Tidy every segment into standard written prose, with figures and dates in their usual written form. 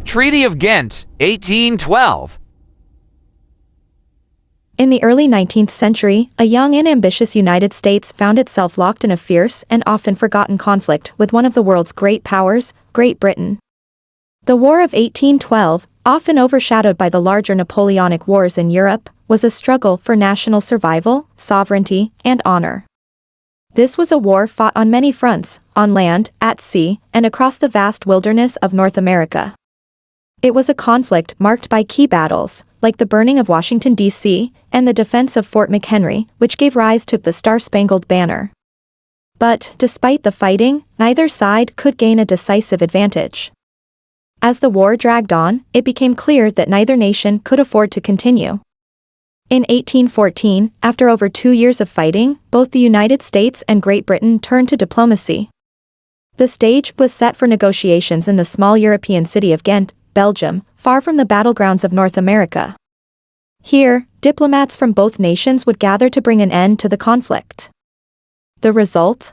Treaty of Ghent, 1812. In the early 19th century, a young and ambitious United States found itself locked in a fierce and often forgotten conflict with one of the world's great powers, Great Britain. The War of 1812, often overshadowed by the larger Napoleonic Wars in Europe, was a struggle for national survival, sovereignty, and honor. This was a war fought on many fronts, on land, at sea, and across the vast wilderness of North America. It was a conflict marked by key battles, like the burning of Washington, D.C., and the defense of Fort McHenry, which gave rise to the Star-Spangled Banner. But, despite the fighting, neither side could gain a decisive advantage. As the war dragged on, it became clear that neither nation could afford to continue. In 1814, after over 2 years of fighting, both the United States and Great Britain turned to diplomacy. The stage was set for negotiations in the small European city of Ghent, Belgium, far from the battlegrounds of North America. Here, diplomats from both nations would gather to bring an end to the conflict. The result?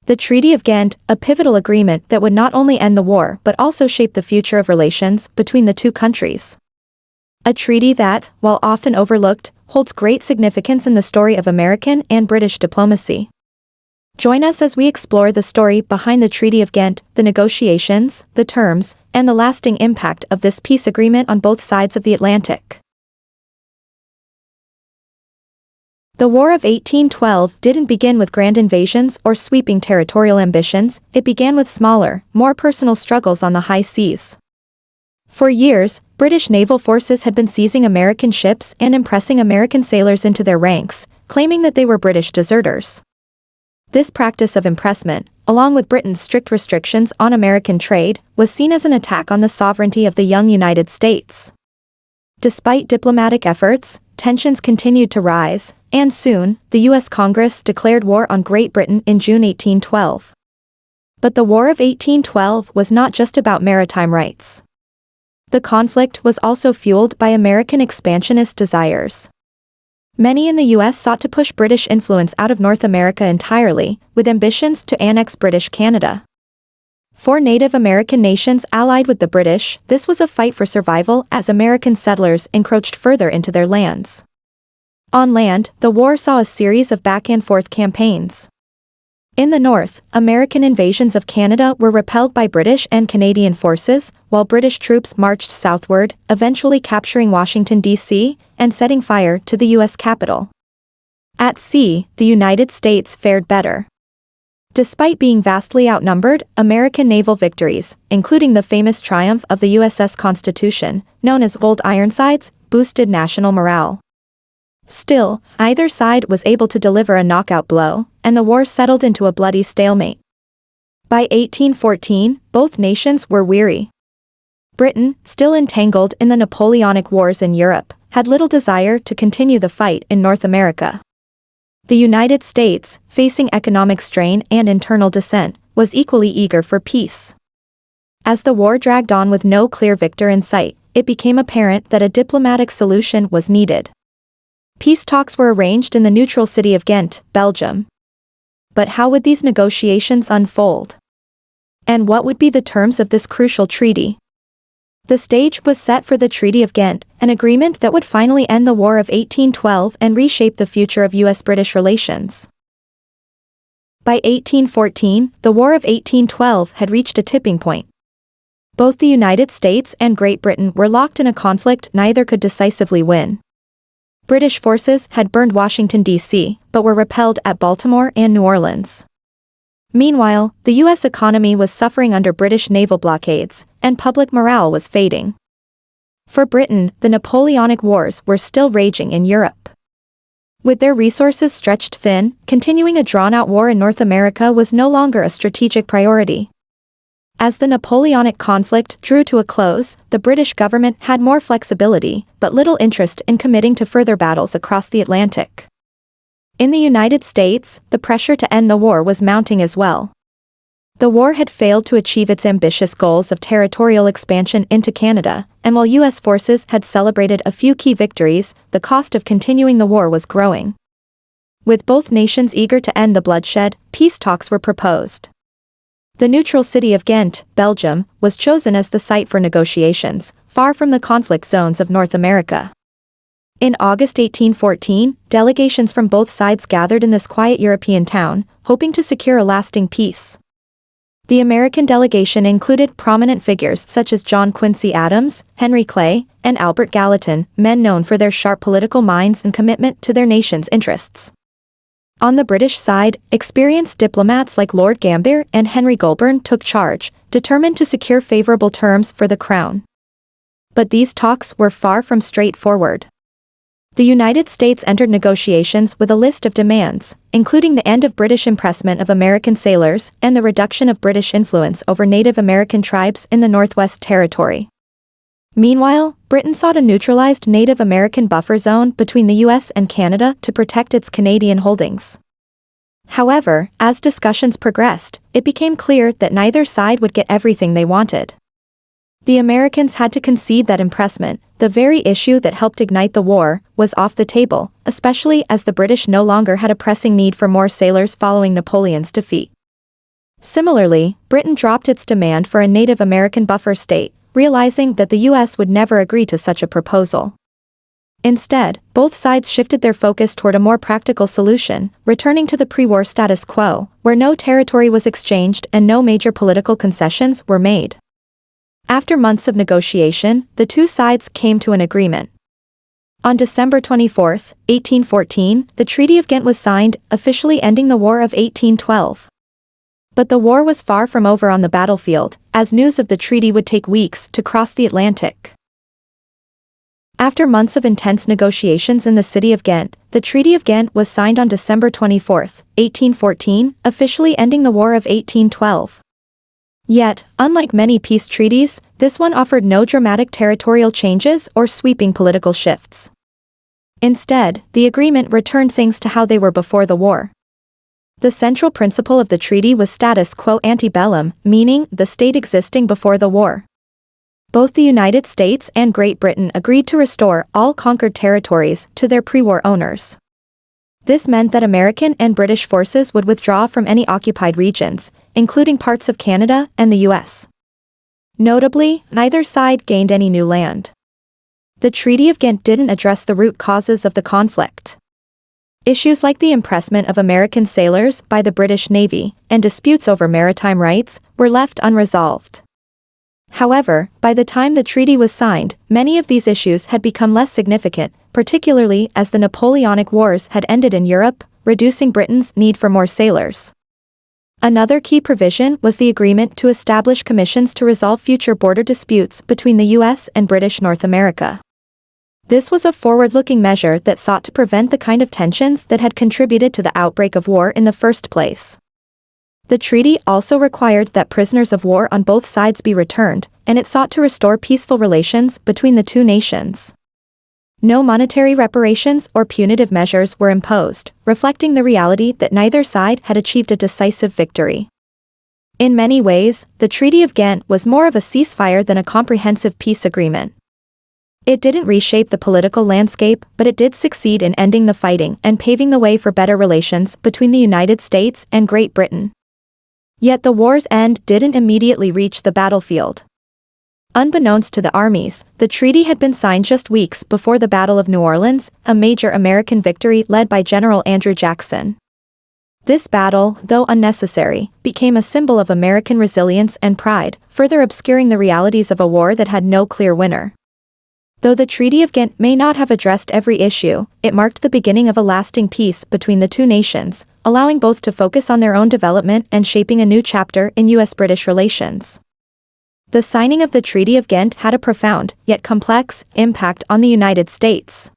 The Treaty of Ghent, a pivotal agreement that would not only end the war but also shape the future of relations between the two countries. A treaty that, while often overlooked, holds great significance in the story of American and British diplomacy. Join us as we explore the story behind the Treaty of Ghent, the negotiations, the terms, and the lasting impact of this peace agreement on both sides of the Atlantic. The War of 1812 didn't begin with grand invasions or sweeping territorial ambitions, it began with smaller, more personal struggles on the high seas. For years, British naval forces had been seizing American ships and impressing American sailors into their ranks, claiming that they were British deserters. This practice of impressment, along with Britain's strict restrictions on American trade, was seen as an attack on the sovereignty of the young United States. Despite diplomatic efforts, tensions continued to rise, and soon, the U.S. Congress declared war on Great Britain in June 1812. But the War of 1812 was not just about maritime rights. The conflict was also fueled by American expansionist desires. Many in the U.S. sought to push British influence out of North America entirely, with ambitions to annex British Canada. For Native American nations allied with the British, this was a fight for survival as American settlers encroached further into their lands. On land, the war saw a series of back-and-forth campaigns. In the north, American invasions of Canada were repelled by British and Canadian forces, while British troops marched southward, eventually capturing Washington, D.C., and setting fire to the U.S. Capitol. At sea, the United States fared better. Despite being vastly outnumbered, American naval victories, including the famous triumph of the USS Constitution, known as Old Ironsides, boosted national morale. Still, either side was able to deliver a knockout blow, and the war settled into a bloody stalemate. By 1814, both nations were weary. Britain, still entangled in the Napoleonic Wars in Europe, had little desire to continue the fight in North America. The United States, facing economic strain and internal dissent, was equally eager for peace. As the war dragged on with no clear victor in sight, it became apparent that a diplomatic solution was needed. Peace talks were arranged in the neutral city of Ghent, Belgium. But how would these negotiations unfold? And what would be the terms of this crucial treaty? The stage was set for the Treaty of Ghent, an agreement that would finally end the War of 1812 and reshape the future of U.S.-British relations. By 1814, the War of 1812 had reached a tipping point. Both the United States and Great Britain were locked in a conflict neither could decisively win. British forces had burned Washington, D.C., but were repelled at Baltimore and New Orleans. Meanwhile, the U.S. economy was suffering under British naval blockades, and public morale was fading. For Britain, the Napoleonic Wars were still raging in Europe. With their resources stretched thin, continuing a drawn-out war in North America was no longer a strategic priority. As the Napoleonic conflict drew to a close, the British government had more flexibility, but little interest in committing to further battles across the Atlantic. In the United States, the pressure to end the war was mounting as well. The war had failed to achieve its ambitious goals of territorial expansion into Canada, and while U.S. forces had celebrated a few key victories, the cost of continuing the war was growing. With both nations eager to end the bloodshed, peace talks were proposed. The neutral city of Ghent, Belgium, was chosen as the site for negotiations, far from the conflict zones of North America. In August 1814, delegations from both sides gathered in this quiet European town, hoping to secure a lasting peace. The American delegation included prominent figures such as John Quincy Adams, Henry Clay, and Albert Gallatin, men known for their sharp political minds and commitment to their nation's interests. On the British side, experienced diplomats like Lord Gambier and Henry Goulburn took charge, determined to secure favorable terms for the Crown. But these talks were far from straightforward. The United States entered negotiations with a list of demands, including the end of British impressment of American sailors and the reduction of British influence over Native American tribes in the Northwest Territory. Meanwhile, Britain sought a neutralized Native American buffer zone between the US and Canada to protect its Canadian holdings. However, as discussions progressed, it became clear that neither side would get everything they wanted. The Americans had to concede that impressment, the very issue that helped ignite the war, was off the table, especially as the British no longer had a pressing need for more sailors following Napoleon's defeat. Similarly, Britain dropped its demand for a Native American buffer state, realizing that the US would never agree to such a proposal. Instead, both sides shifted their focus toward a more practical solution, returning to the pre-war status quo, where no territory was exchanged and no major political concessions were made. After months of negotiation, the two sides came to an agreement. On December 24, 1814, the Treaty of Ghent was signed, officially ending the War of 1812. But the war was far from over on the battlefield, as news of the treaty would take weeks to cross the Atlantic. After months of intense negotiations in the city of Ghent, the Treaty of Ghent was signed on December 24, 1814, officially ending the War of 1812. Yet, unlike many peace treaties, this one offered no dramatic territorial changes or sweeping political shifts. Instead, the agreement returned things to how they were before the war. The central principle of the treaty was status quo ante bellum, meaning the state existing before the war. Both the United States and Great Britain agreed to restore all conquered territories to their pre-war owners. This meant that American and British forces would withdraw from any occupied regions, including parts of Canada and the US. Notably, neither side gained any new land. The Treaty of Ghent didn't address the root causes of the conflict. Issues like the impressment of American sailors by the British Navy and disputes over maritime rights were left unresolved. However, by the time the treaty was signed, many of these issues had become less significant, particularly as the Napoleonic Wars had ended in Europe, reducing Britain's need for more sailors. Another key provision was the agreement to establish commissions to resolve future border disputes between the US and British North America. This was a forward-looking measure that sought to prevent the kind of tensions that had contributed to the outbreak of war in the first place. The treaty also required that prisoners of war on both sides be returned, and it sought to restore peaceful relations between the two nations. No monetary reparations or punitive measures were imposed, reflecting the reality that neither side had achieved a decisive victory. In many ways, the Treaty of Ghent was more of a ceasefire than a comprehensive peace agreement. It didn't reshape the political landscape, but it did succeed in ending the fighting and paving the way for better relations between the United States and Great Britain. Yet the war's end didn't immediately reach the battlefield. Unbeknownst to the armies, the treaty had been signed just weeks before the Battle of New Orleans, a major American victory led by General Andrew Jackson. This battle, though unnecessary, became a symbol of American resilience and pride, further obscuring the realities of a war that had no clear winner. Though the Treaty of Ghent may not have addressed every issue, it marked the beginning of a lasting peace between the two nations, allowing both to focus on their own development and shaping a new chapter in US-British relations. The signing of the Treaty of Ghent had a profound, yet complex, impact on the United States.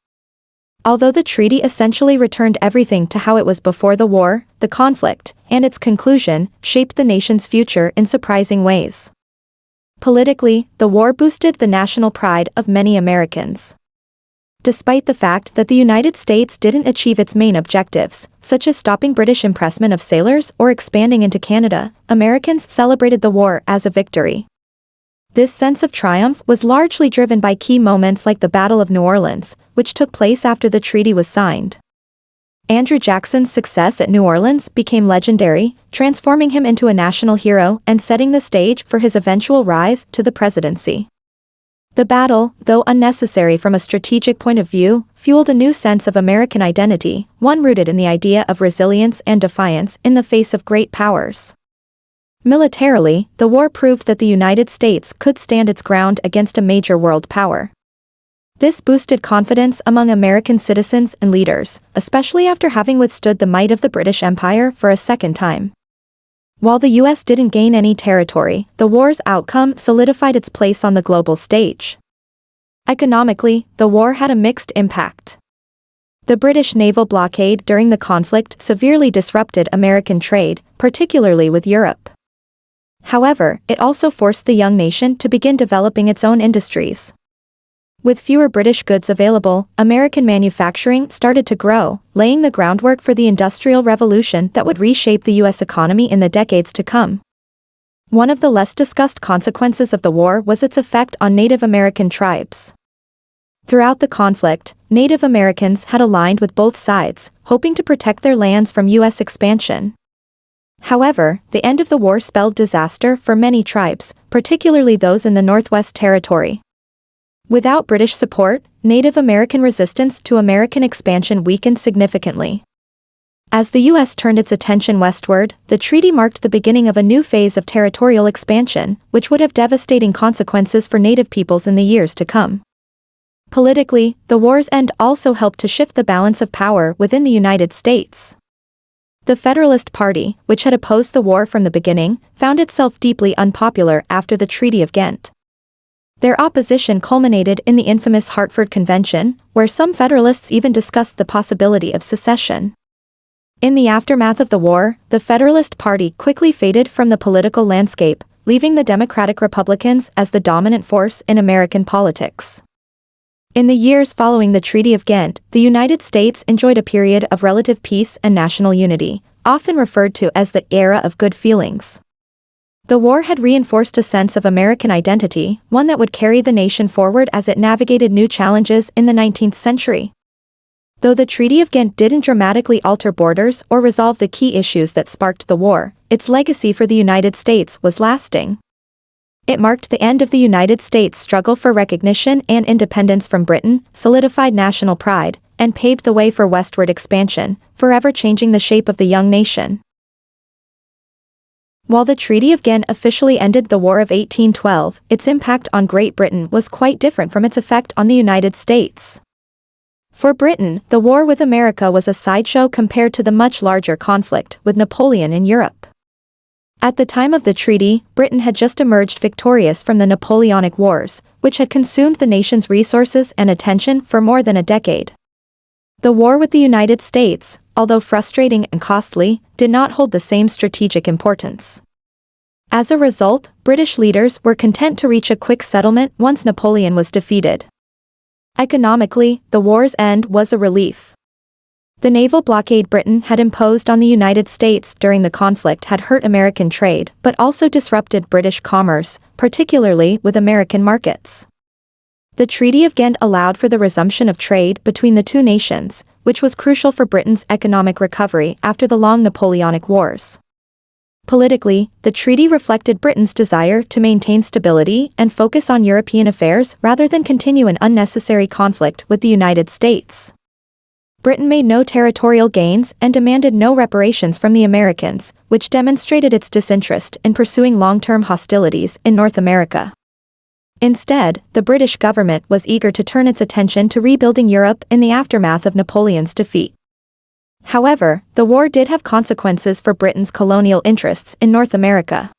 Although the treaty essentially returned everything to how it was before the war, the conflict, and its conclusion, shaped the nation's future in surprising ways. Politically, the war boosted the national pride of many Americans. despite the fact that the United States didn't achieve its main objectives, such as stopping British impressment of sailors or expanding into Canada, Americans celebrated the war as a victory. This sense of triumph was largely driven by key moments like the Battle of New Orleans, which took place after the treaty was signed. Andrew Jackson's success at New Orleans became legendary, transforming him into a national hero and setting the stage for his eventual rise to the presidency. The battle, though unnecessary from a strategic point of view, fueled a new sense of American identity, one rooted in the idea of resilience and defiance in the face of great powers. Militarily, the war proved that the United States could stand its ground against a major world power. This boosted confidence among American citizens and leaders, especially after having withstood the might of the British Empire for a second time. While the U.S. didn't gain any territory, the war's outcome solidified its place on the global stage. Economically, the war had a mixed impact. The British naval blockade during the conflict severely disrupted American trade, particularly with Europe. However, it also forced the young nation to begin developing its own industries. With fewer British goods available, American manufacturing started to grow, laying the groundwork for the Industrial Revolution that would reshape the U.S. economy in the decades to come. One of the less discussed consequences of the war was its effect on Native American tribes. Throughout the conflict, Native Americans had aligned with both sides, hoping to protect their lands from U.S. expansion. However, the end of the war spelled disaster for many tribes, particularly those in the Northwest Territory. Without British support, Native American resistance to American expansion weakened significantly. As the U.S. turned its attention westward, the treaty marked the beginning of a new phase of territorial expansion, which would have devastating consequences for Native peoples in the years to come. Politically, the war's end also helped to shift the balance of power within the United States. The Federalist Party, which had opposed the war from the beginning, found itself deeply unpopular after the Treaty of Ghent. Their opposition culminated in the infamous Hartford Convention, where some Federalists even discussed the possibility of secession. In the aftermath of the war, the Federalist Party quickly faded from the political landscape, leaving the Democratic Republicans as the dominant force in American politics. In the years following the Treaty of Ghent, the United States enjoyed a period of relative peace and national unity, often referred to as the era of good feelings. The war had reinforced a sense of American identity, one that would carry the nation forward as it navigated new challenges in the 19th century. Though the Treaty of Ghent didn't dramatically alter borders or resolve the key issues that sparked the war, its legacy for the United States was lasting. It marked the end of the United States' struggle for recognition and independence from Britain, solidified national pride, and paved the way for westward expansion, forever changing the shape of the young nation. While the Treaty of Ghent officially ended the War of 1812, its impact on Great Britain was quite different from its effect on the United States. For Britain, the war with America was a sideshow compared to the much larger conflict with Napoleon in Europe. At the time of the treaty, Britain had just emerged victorious from the Napoleonic Wars, which had consumed the nation's resources and attention for more than a decade. The war with the United States, although frustrating and costly, did not hold the same strategic importance. As a result, British leaders were content to reach a quick settlement once Napoleon was defeated. Economically, the war's end was a relief. The naval blockade Britain had imposed on the United States during the conflict had hurt American trade, but also disrupted British commerce, particularly with American markets. The Treaty of Ghent allowed for the resumption of trade between the two nations, which was crucial for Britain's economic recovery after the long Napoleonic Wars. Politically, the treaty reflected Britain's desire to maintain stability and focus on European affairs rather than continue an unnecessary conflict with the United States. Britain made no territorial gains and demanded no reparations from the Americans, which demonstrated its disinterest in pursuing long-term hostilities in North America. Instead, the British government was eager to turn its attention to rebuilding Europe in the aftermath of Napoleon's defeat. However, the war did have consequences for Britain's colonial interests in North America.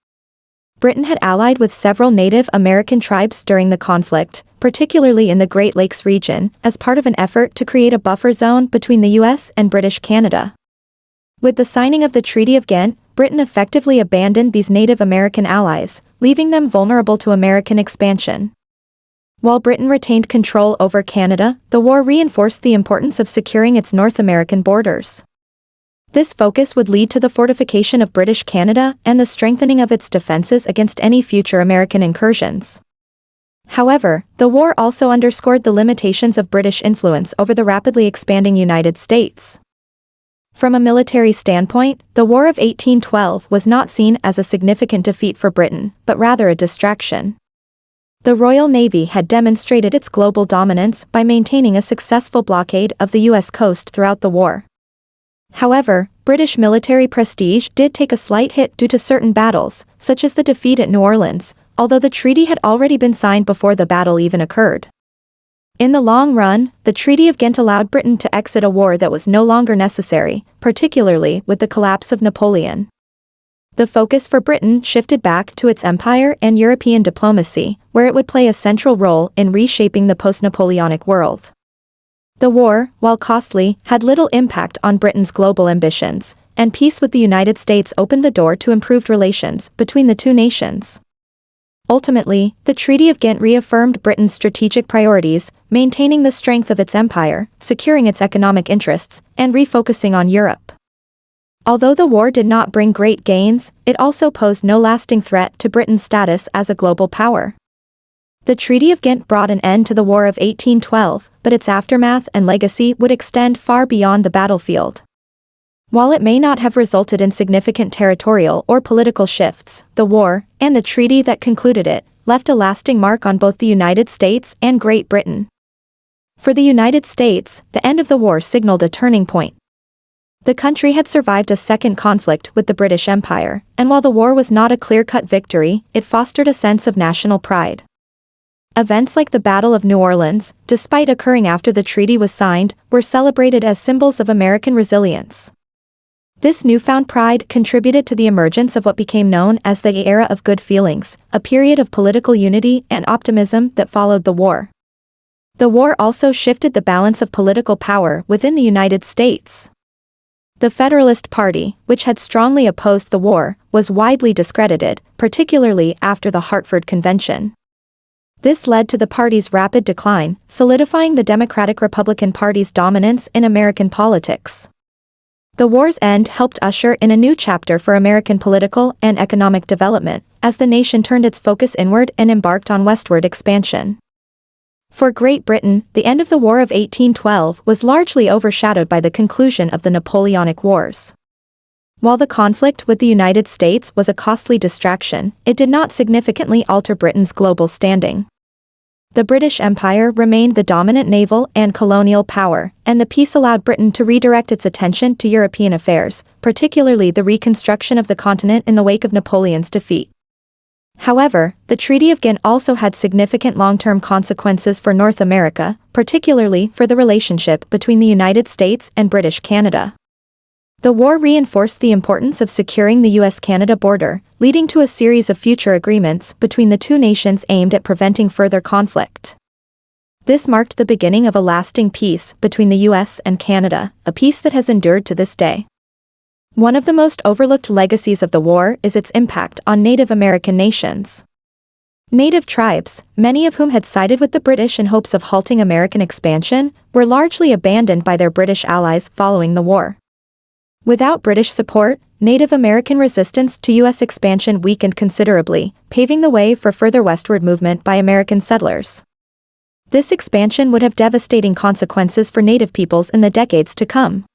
Britain had allied with several Native American tribes during the conflict, particularly in the Great Lakes region, as part of an effort to create a buffer zone between the U.S. and British Canada. With the signing of the Treaty of Ghent, Britain effectively abandoned these Native American allies, leaving them vulnerable to American expansion. While Britain retained control over Canada, the war reinforced the importance of securing its North American borders. This focus would lead to the fortification of British Canada and the strengthening of its defenses against any future American incursions. However, the war also underscored the limitations of British influence over the rapidly expanding United States. From a military standpoint, the War of 1812 was not seen as a significant defeat for Britain, but rather a distraction. The Royal Navy had demonstrated its global dominance by maintaining a successful blockade of the U.S. coast throughout the war. However, British military prestige did take a slight hit due to certain battles, such as the defeat at New Orleans, although the treaty had already been signed before the battle even occurred. In the long run, the Treaty of Ghent allowed Britain to exit a war that was no longer necessary, particularly with the collapse of Napoleon. The focus for Britain shifted back to its empire and European diplomacy, where it would play a central role in reshaping the post-Napoleonic world. The war, while costly, had little impact on Britain's global ambitions, and peace with the United States opened the door to improved relations between the two nations. Ultimately, the Treaty of Ghent reaffirmed Britain's strategic priorities, maintaining the strength of its empire, securing its economic interests, and refocusing on Europe. Although the war did not bring great gains, it also posed no lasting threat to Britain's status as a global power. The Treaty of Ghent brought an end to the War of 1812, but its aftermath and legacy would extend far beyond the battlefield. While it may not have resulted in significant territorial or political shifts, the war, and the treaty that concluded it, left a lasting mark on both the United States and Great Britain. For the United States, the end of the war signaled a turning point. The country had survived a second conflict with the British Empire, and while the war was not a clear-cut victory, it fostered a sense of national pride. Events like the Battle of New Orleans, despite occurring after the treaty was signed, were celebrated as symbols of American resilience. This newfound pride contributed to the emergence of what became known as the Era of Good Feelings, a period of political unity and optimism that followed the war. The war also shifted the balance of political power within the United States. The Federalist Party, which had strongly opposed the war, was widely discredited, particularly after the Hartford Convention. This led to the party's rapid decline, solidifying the Democratic-Republican Party's dominance in American politics. The war's end helped usher in a new chapter for American political and economic development, as the nation turned its focus inward and embarked on westward expansion. For Great Britain, the end of the War of 1812 was largely overshadowed by the conclusion of the Napoleonic Wars. While the conflict with the United States was a costly distraction, it did not significantly alter Britain's global standing. The British Empire remained the dominant naval and colonial power, and the peace allowed Britain to redirect its attention to European affairs, particularly the reconstruction of the continent in the wake of Napoleon's defeat. However, the Treaty of Ghent also had significant long-term consequences for North America, particularly for the relationship between the United States and British Canada. The war reinforced the importance of securing the US-Canada border, leading to a series of future agreements between the two nations aimed at preventing further conflict. This marked the beginning of a lasting peace between the US and Canada, a peace that has endured to this day. One of the most overlooked legacies of the war is its impact on Native American nations. Native tribes, many of whom had sided with the British in hopes of halting American expansion, were largely abandoned by their British allies following the war. Without British support, Native American resistance to U.S. expansion weakened considerably, paving the way for further westward movement by American settlers. This expansion would have devastating consequences for Native peoples in the decades to come.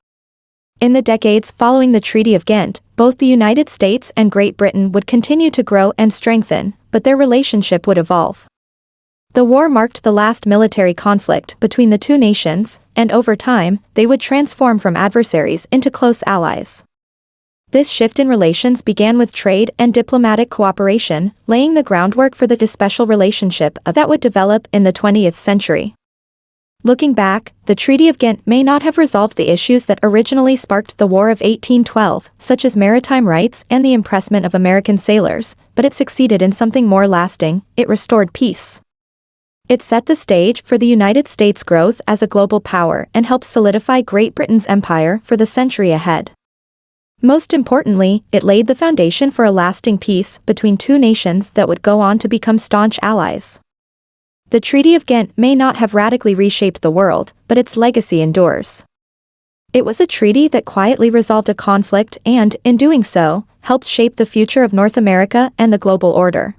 In the decades following the Treaty of Ghent, both the United States and Great Britain would continue to grow and strengthen, but their relationship would evolve. The war marked the last military conflict between the two nations, and over time, they would transform from adversaries into close allies. This shift in relations began with trade and diplomatic cooperation, laying the groundwork for the special relationship that would develop in the 20th century. Looking back, the Treaty of Ghent may not have resolved the issues that originally sparked the War of 1812, such as maritime rights and the impressment of American sailors, but it succeeded in something more lasting: it restored peace. It set the stage for the United States' growth as a global power and helped solidify Great Britain's empire for the century ahead. Most importantly, it laid the foundation for a lasting peace between two nations that would go on to become staunch allies. The Treaty of Ghent may not have radically reshaped the world, but its legacy endures. It was a treaty that quietly resolved a conflict and, in doing so, helped shape the future of North America and the global order.